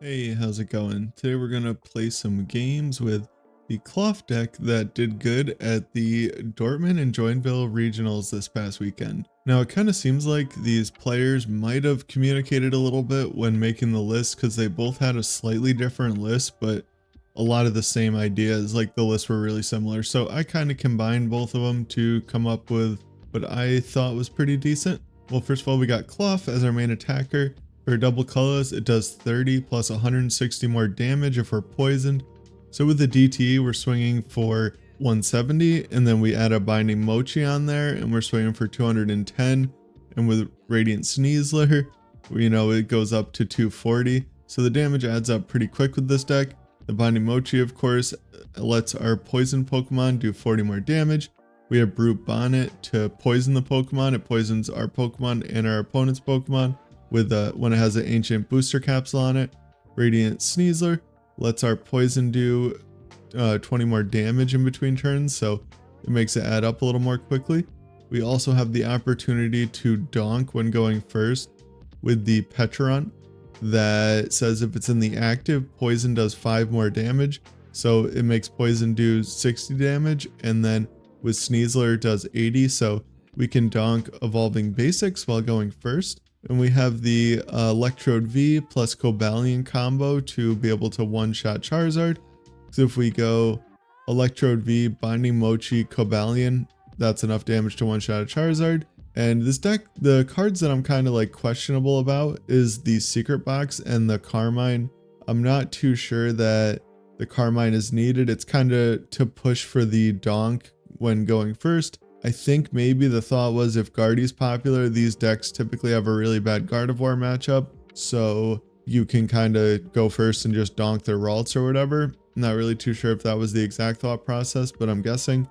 Hey, how's it going? Today we're gonna play some games with the Klawf deck that did good at the Dortmund and Joinville regionals this past weekend. Now it kind of seems like these players might have communicated a little bit when making the list because they both had a slightly different list, but a lot of the same ideas, like the lists were really similar. So I kind of combined both of them to come up with what I thought was pretty decent. Well, first of all, we got Klawf as our main attacker. For double colors, it does 30 plus 160 more damage if we're poisoned. So with the DTE, we're swinging for 170, and then we add a Binding Mochi on there, and we're swinging for 210. And with Radiant Sneasler, it goes up to 240. So the damage adds up pretty quick with this deck. The Binding Mochi, of course, lets our poison Pokemon do 40 more damage. We have Brute Bonnet to poison the Pokemon. It poisons our Pokemon and our opponent's Pokemon with when it has an ancient booster capsule on it. Radiant Sneasler lets our poison do 20 more damage in between turns, so it makes it add up a little more quickly. We also have the opportunity to donk when going first with the Pecharunt that says if it's in the active, poison does 5 more damage, so it makes poison do 60 damage, and then with Sneasler it does 80, so we can donk evolving basics while going first. And we have the Electrode V plus Cobalion combo to be able to one-shot Charizard. So if we go Electrode V, Binding Mochi, Cobalion, that's enough damage to one-shot a Charizard. And this deck, the cards that I'm kind of like questionable about is the Secret Box and the Carmine. I'm not too sure that the Carmine is needed. It's kind of to push for the donk when going first. I think maybe the thought was if Guardy's popular, these decks typically have a really bad Gardevoir matchup, so you can kind of go first and just donk their Ralts or whatever. Not really too sure if that was the exact thought process, but I'm guessing.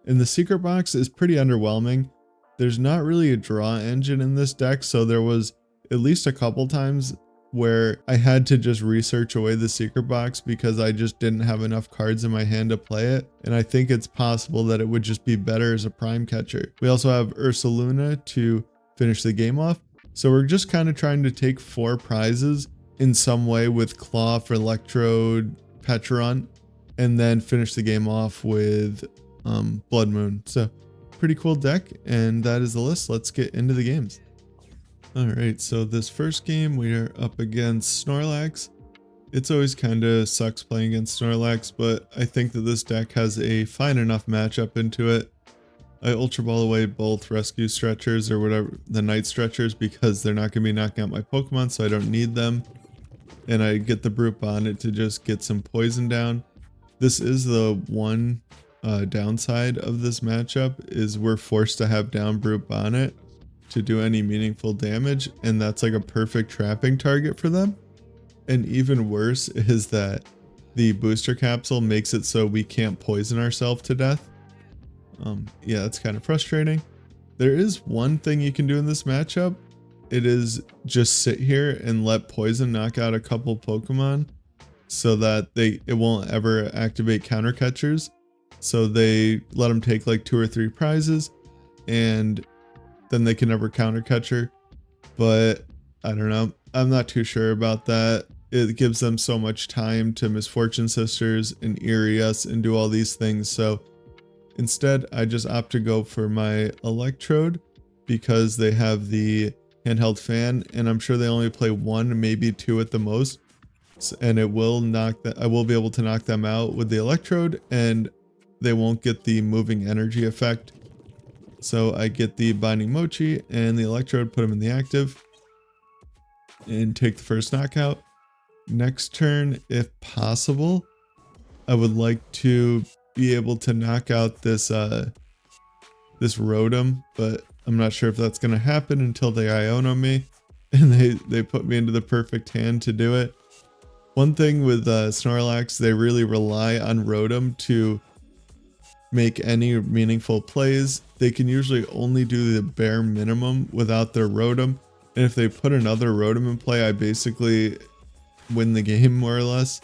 And the Secret Box is pretty underwhelming. There's not really a draw engine in this deck, so there was at least a couple times where I had to just research away the Secret Box because I just didn't have enough cards in my hand to play it, and I think it's possible that it would just be better as a prime catcher. We also have Ursaluna to finish the game off, so we're just kind of trying to take 4 prizes in some way with Klawf, Electrode, Pecharunt, and then finish the game off with Bloodmoon. So pretty cool deck, and that is the list. Let's get into the games. Alright, so this first game we are up against Snorlax. It's always kind of sucks playing against Snorlax, but I think that this deck has a fine enough matchup into it. I Ultra Ball away both Rescue Stretchers or whatever, the Night Stretchers, because they're not going to be knocking out my Pokemon, so I don't need them. And I get the Brute Bonnet to just get some poison down. This is the one downside of this matchup, is we're forced to have down Brute Bonnet to do any meaningful damage, and that's like a perfect trapping target for them. And even worse is that the booster capsule makes it so we can't poison ourselves to death. Yeah, that's kind of frustrating. There is one thing you can do in this matchup. It is just sit here and let poison knock out a couple Pokemon so that it won't ever activate counter catchers. So they let them take like 2 or 3 prizes, and then they can never counter catcher. But I don't know, I'm not too sure about that. It gives them so much time to Misfortune Sisters and Eerie us and do all these things. So instead I just opt to go for my Electrode because they have the handheld fan, and I'm sure they only play 1, maybe 2 at the most, and it will I will be able to knock them out with the Electrode, and they won't get the moving energy effect. So I get the Binding Mochi and the Electrode, put them in the active, and take the first knockout. Next turn, if possible, I would like to be able to knock out this this Rotom, but I'm not sure if that's going to happen until they Iono me, and they put me into the perfect hand to do it. One thing with Snorlax, they really rely on Rotom to make any meaningful plays. They can usually only do the bare minimum without their Rotom, and if they put another Rotom in play, I basically win the game more or less.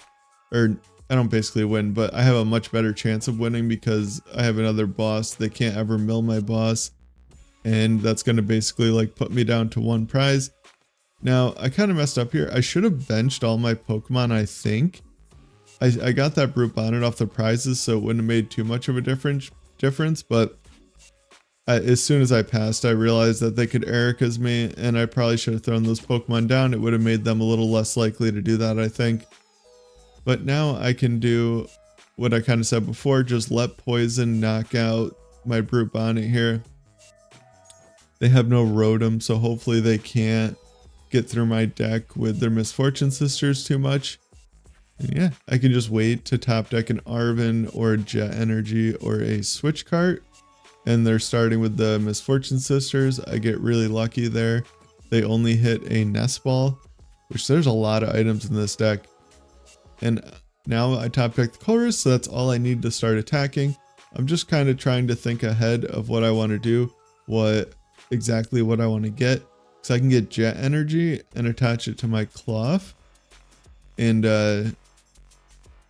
Or I don't basically win, but I have a much better chance of winning because I have another boss. They can't ever mill my boss, and that's going to basically like put me down to 1 prize. Now, I kind of messed up here. I should have benched all my Pokemon, I think. I got that Brute Bonnet off the prizes, so it wouldn't have made too much of a difference, but as soon as I passed, I realized that they could Erica's me, and I probably should have thrown those Pokemon down. It would have made them a little less likely to do that, I think. But now I can do what I kind of said before, just let Poison knock out my Brute Bonnet here. They have no Rotom, so hopefully they can't get through my deck with their Misfortune Sisters too much. And yeah, I can just wait to top deck an Arven or a Jet Energy or a Switch Cart. And they're starting with the Misfortune Sisters. I get really lucky there. They only hit a Nest Ball, which there's a lot of items in this deck. And now I top deck the Colress, so that's all I need to start attacking. I'm just kind of trying to think ahead of what I want to do, exactly what I want to get. So I can get Jet Energy and attach it to my Klawf and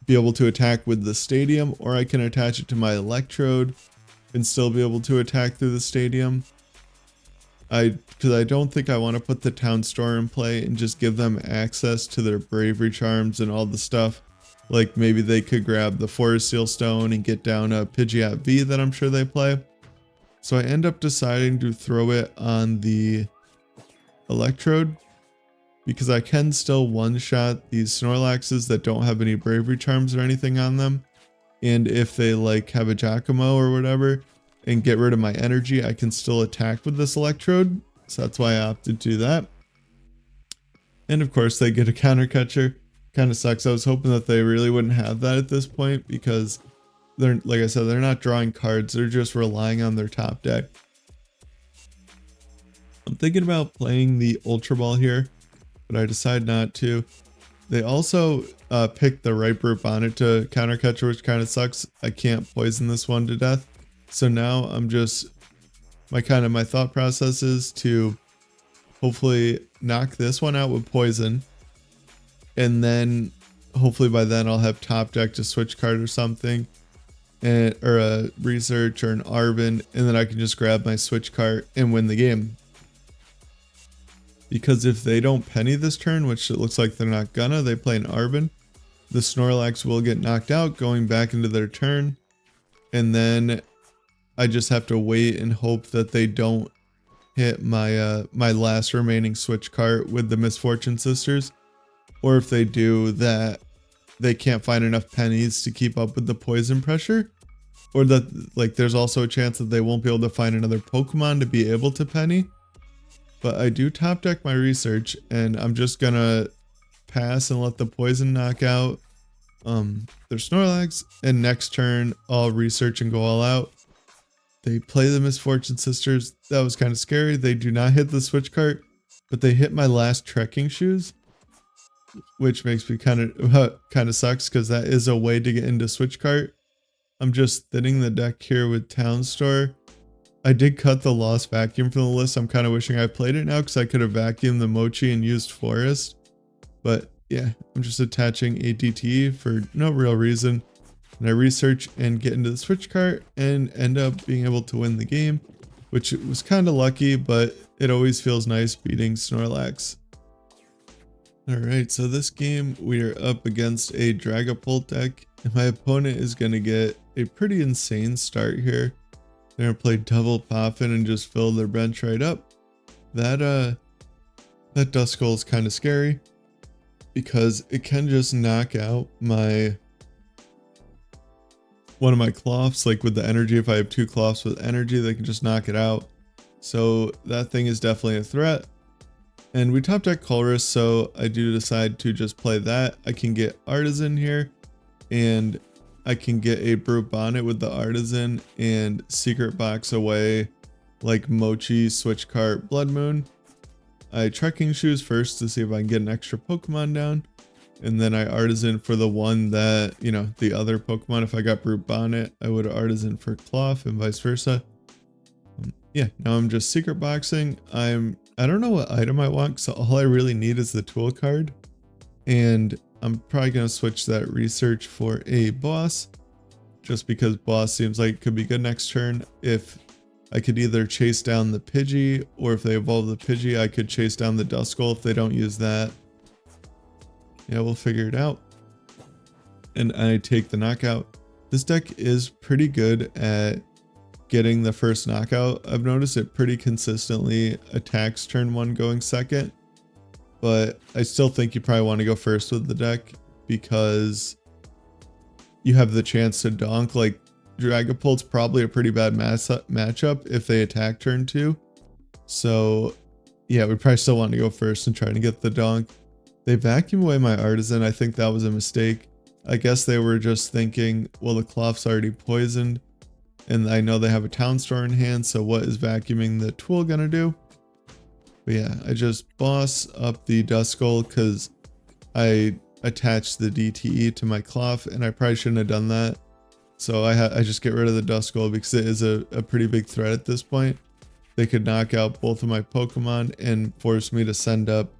be able to attack with the Stadium, or I can attach it to my Electrode and still be able to attack through the Stadium. Because I don't think I want to put the Town Store in play and just give them access to their Bravery Charms and all the stuff. Like maybe they could grab the Forest Seal Stone and get down a Pidgeot V that I'm sure they play. So I end up deciding to throw it on the Electrode, because I can still one-shot these Snorlaxes that don't have any Bravery Charms or anything on them. And if they like have a Giacomo or whatever and get rid of my energy, I can still attack with this Electrode. So that's why I opted to do that. And of course they get a counter catcher. Kind of sucks. I was hoping that they really wouldn't have that at this point, because they're, like I said, they're not drawing cards. They're just relying on their top deck. I'm thinking about playing the Ultra Ball here, but I decide not to. They also picked the right Brute Bonnet to counter catcher, which kind of sucks. I can't poison this one to death. So now I'm just, my thought process is to hopefully knock this one out with poison. And then hopefully by then I'll have top deck to Switch Cart or something. Or a Research or an Arven. And then I can just grab my Switch Cart and win the game. Because if they don't penny this turn, which it looks like they're not gonna, they play an Arven, the Snorlax will get knocked out going back into their turn. And then I just have to wait and hope that they don't hit my my last remaining Switch Cart with the Misfortune Sisters. Or if they do, that they can't find enough pennies to keep up with the poison pressure. Or that like there's also a chance that they won't be able to find another Pokemon to be able to penny. But I do top deck my Research, and I'm just gonna pass and let the poison knock out their Snorlax, and next turn I'll Research and go all out. They play the Misfortune Sisters. That was kind of scary. They do not hit the Switch Cart, but they hit my last Trekking Shoes, which makes me kind of sucks, because that is a way to get into Switch Cart. I'm just thinning the deck here with Town Store. I did cut the Lost Vacuum from the list. I'm kind of wishing I played it now, because I could have vacuumed the Mochi and used Forest. But yeah, I'm just attaching a DTE for no real reason. And I Research and get into the Switch Cart and end up being able to win the game, which was kind of lucky, but it always feels nice beating Snorlax. Alright, so this game we are up against a Dragapult deck, and my opponent is going to get a pretty insane start here. They're going to play double Poffin and just fill their bench right up. That Duskull is kind of scary, because it can just knock out one of my Klawfs. Like with the energy, if I have two Klawfs with energy, they can just knock it out. So that thing is definitely a threat. And we top deck Colress, so I do decide to just play that. I can get Artazon here, and I can get a Brute Bonnet with the Artazon and Secret Box away like Mochi, Switch Cart, Bloodmoon. I Trekking Shoes first to see if I can get an extra Pokemon down. And then I Artazon for the one that, you know, the other Pokemon. If I got Brute Bonnet, I would Artazon for Klawf and vice versa. Yeah, now I'm just Secret Boxing. I don't know what item I want, so all I really need is the tool card. And I'm probably going to switch that Research for a Boss, just because Boss seems like it could be good next turn if I could either chase down the Pidgey, or if they evolve the Pidgey, I could chase down the Duskull if they don't use that. Yeah, we'll figure it out. And I take the knockout. This deck is pretty good at getting the first knockout. I've noticed it pretty consistently attacks turn 1 going second. But I still think you probably want to go first with the deck because you have the chance to donk. Like, Dragapult's probably a pretty bad matchup if they attack turn 2. So yeah, we probably still want to go first and try to get the donk. They vacuum away my Artazon. I think that was a mistake. I guess they were just thinking, well, the Klawf's already poisoned, and I know they have a Town Store in hand, so what is vacuuming the tool gonna do? But yeah, I just boss up the Duskull because I attached the DTE to my Klawf, and I probably shouldn't have done that. So I just get rid of the Duskull because it is a pretty big threat at this point. They could knock out both of my Pokemon and force me to send up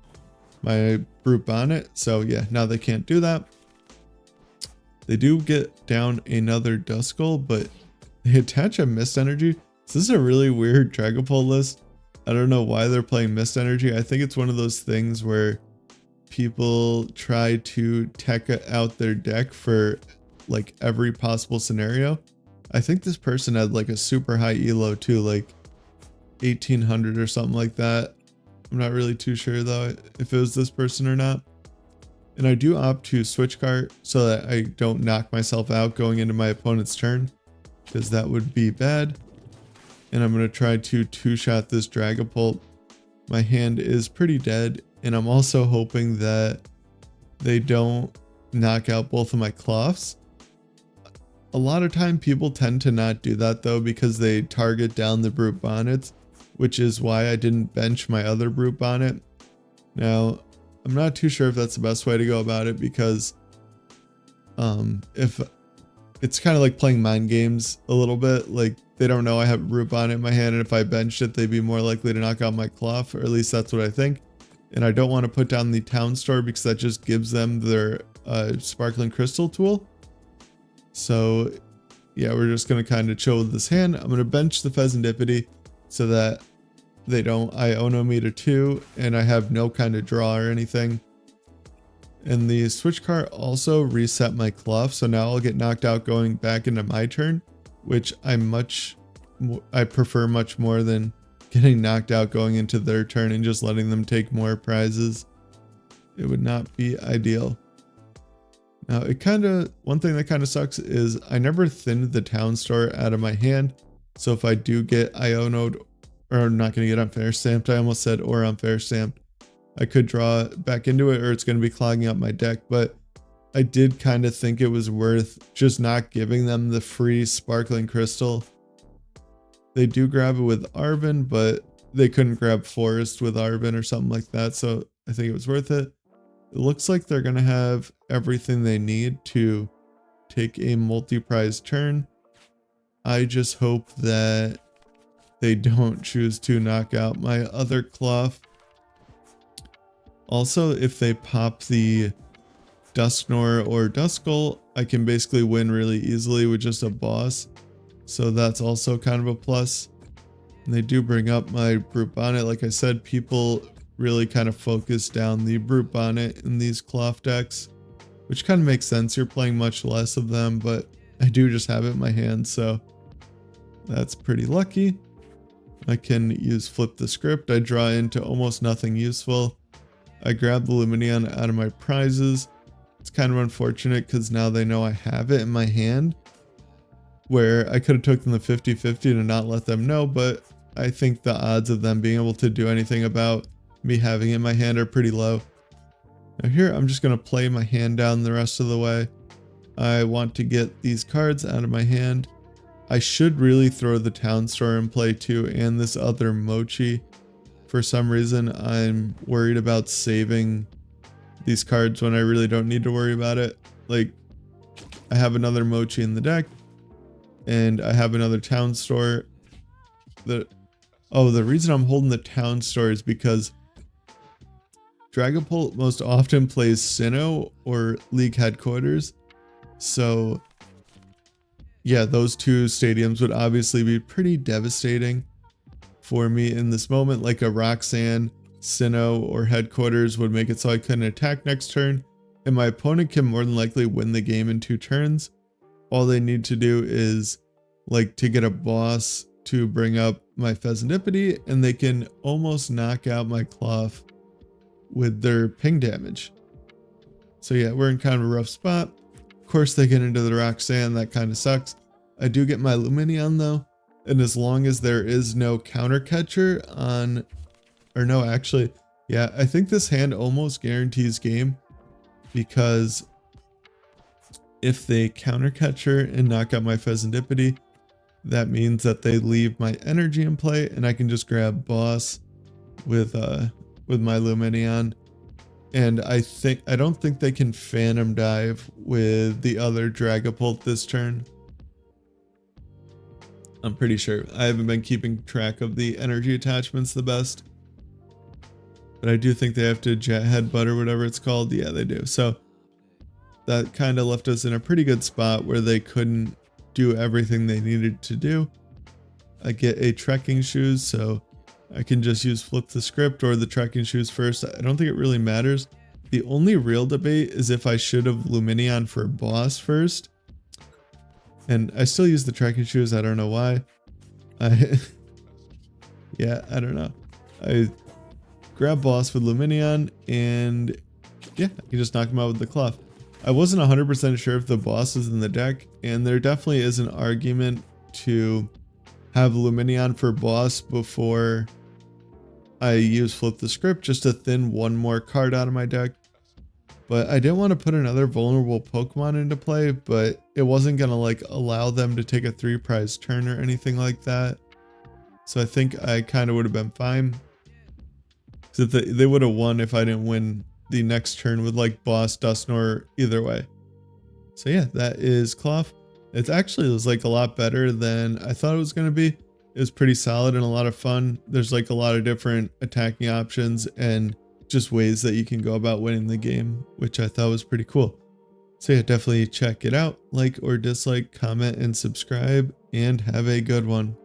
my Brute Bonnet. So yeah, now they can't do that. They do get down another Duskull, but they attach a Mist Energy. So this is a really weird Dragapult list. I don't know why they're playing Mist Energy. I think it's one of those things where people try to tech out their deck for like every possible scenario. I think this person had like a super high elo too, like 1800 or something like that. I'm not really too sure though if it was this person or not. And I do opt to Switch Cart so that I don't knock myself out going into my opponent's turn, because that would be bad. And I'm going to try to two-shot this Dragapult. My hand is pretty dead, and I'm also hoping that they don't knock out both of my Klawfs. A lot of time people tend to not do that though because they target down the Brute Bonnets, which is why I didn't bench my other Brute Bonnet. Now, I'm not too sure if that's the best way to go about it because if it's kind of like playing mind games a little bit, like they don't know I have Brute Bonnet in my hand, and if I benched it, they'd be more likely to knock out my Klawf, or at least that's what I think. And I don't want to put down the Town Store because that just gives them their Sparkling Crystal tool. So yeah, we're just going to kind of chill with this hand. I'm going to bench the Fezandipiti so that they don't Iono me to 2 and I have no kind of draw or anything. And the Switch Cart also reset my Klawf, so now I'll get knocked out going back into my turn, which I prefer much more than getting knocked out going into their turn and just letting them take more prizes. It would not be ideal. Now, one thing that kind of sucks is I never thinned the Town Store out of my hand. So if I do get Iono'd, or I'm not going to get unfair stamped, I almost said or unfair stamped, I could draw back into it, or it's going to be clogging up my deck. But I did kind of think it was worth just not giving them the free Sparkling Crystal. They do grab it with Arven, but they couldn't grab Forest with Arven or something like that. So I think it was worth it. It looks like they're going to have everything they need to take a multi-prize turn. I just hope that they don't choose to knock out my other Klawf. Also, if they pop the Dusknoir or Duskull, I can basically win really easily with just a boss. So that's also kind of a plus. And they do bring up my Brute Bonnet. Like I said, people really kind of focus down the Brute Bonnet in these Klawf decks, which kind of makes sense. You're playing much less of them, but I do just have it in my hand, so that's pretty lucky. I can use Flip the Script. I draw into almost nothing useful. I grab the Lumineon out of my prizes. It's kind of unfortunate because now they know I have it in my hand, where I could have took them the 50-50 to not let them know, but I think the odds of them being able to do anything about me having it in my hand are pretty low. Now here, I'm just going to play my hand down the rest of the way. I want to get these cards out of my hand. I should really throw the Town Store in play too, and this other Mochi. For some reason, I'm worried about saving these cards when I really don't need to worry about it. Like, I have another Mochi in the deck, and I have another Town Store. The reason I'm holding the Town Store is because Dragapult most often plays Sinnoh or League Headquarters. So yeah, those two stadiums would obviously be pretty devastating for me in this moment. Like a Roxanne, Sinnoh, or Headquarters would make it so I couldn't attack next turn, and my opponent can more than likely win the game in 2 turns. All they need to do is like to get a boss to bring up my Fezandipiti, and they can almost knock out my Klawf with their ping damage. So yeah, we're in kind of a rough spot. Of course they get into the Roxanne, that kind of sucks. I do get my Lumineon though, and as long as there is no counter catcher on, or no, actually, yeah, I think this hand almost guarantees game, because if they counter catcher and knock out my Fezandipiti, that means that they leave my energy in play, and I can just grab boss with my Lumineon. And I don't think they can Phantom Dive with the other Dragapult this turn. I'm pretty sure. I haven't been keeping track of the energy attachments the best, but I do think they have to Jet Headbutt or whatever it's called. Yeah, they do. So that kind of left us in a pretty good spot where they couldn't do everything they needed to do. I get a Trekking Shoes, so I can just use Flip the Script or the Trekking Shoes first. I don't think it really matters. The only real debate is if I should have Lumineon for boss first. And I still use the Trekking Shoes, I don't know why. Yeah, I don't know. I grab boss with Lumineon, and yeah, I can just knock him out with the Klawf. I wasn't 100% sure if the boss is in the deck, and there definitely is an argument to have Lumineon for boss before I use Flip the Script, just to thin one more card out of my deck. But I didn't want to put another vulnerable Pokemon into play, but it wasn't going to like allow them to take a 3-prize turn or anything like that. So I think I kind of would have been fine. So they would have won if I didn't win the next turn with like boss, Dusknoir, either way. So yeah, that is Klawf. It actually was like a lot better than I thought it was going to be. It was pretty solid and a lot of fun. There's like a lot of different attacking options and just ways that you can go about winning the game, which I thought was pretty cool. So yeah, definitely check it out. Like or dislike, comment, and subscribe, and have a good one.